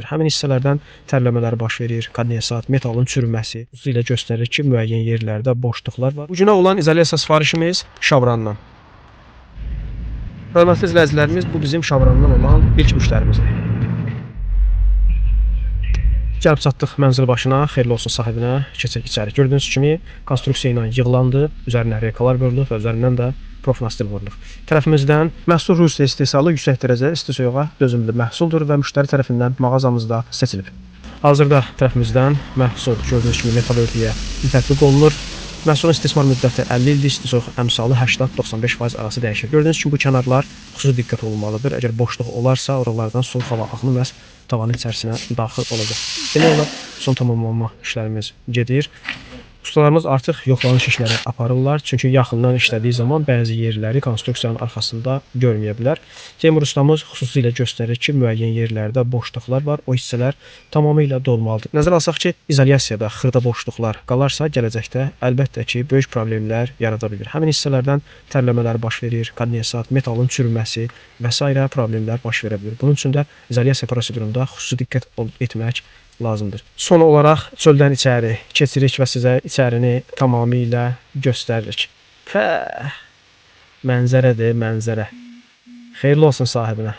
Həmin hissələrdən tərləmələr baş verir, kondensat, metalın çürüməsi xüsusilə göstərir ki, müəyyən yerlərdə boşluqlar var. Bu günə olan izolyasiya sifarişimiz Şavrandan. Hörmətli izləyicilərimiz, bu bizim Şavrandan olan ilk müştərimizdir. Gəlib çatdıq mənzil başına, xeyirli olsun sahibinə, keçək içəri. Gördüyünüz kimi konstruksiya ilə yığılandı, üzərinə rekalar vurulub və üzərindən də profnastil vurulub. Tərəfimizdən məhsul Rusiya istehsalı yüksək dərəcə isti soyuğa dözümlü məhsuldur və müştəri tərəfindən mağazamızda seçilib. Hazırda tərəfimizdən məhsul gördüyünüz kimi metal örtüyə tətbiq olunur. Məhsulun istismar müddəti 50 ildir, isti soyuq əmsalı 80-95% arası dəyişir. Gördüyünüz kimi bu kənarlar xüsusi diqqət olunmalıdır. Əgər boşluq olarsa, oralardan soyuq hava axını məhz tavanın içərisinə daxil olacaq. Demək olar, son tamamlanma işlərimiz gedir. Ustalarımız artıq yoxlanış işləri aparırlar. Çünki yaxından işlədiyi zaman bəzi yerləri konstruksiyanın arxasında görməyə bilər. Teymur ustamız xüsusilə göstərir ki, müəyyən yerlərdə boşluqlar var. O hissələr tamamilə dolmalıdır. Nəzərə alsaq ki, izolyasiyada xırda boşluqlar qalarsa, gələcəkdə əlbəttə ki, böyük problemlər yarada bilir. Həmin hissələrdən tərləmələr baş verir, kondensat, metalın çürüməsi və s. problemlər baş verə bilir. Bunun üçün də izolyasiya prosedurunda xüsusi diqqət etmək lazımdır. Son olaraq çöldən içəri keçirik və sizə içərini tamamilə göstəririk. Mənzərədir, mənzərə. Xeyirli olsun sahibinə.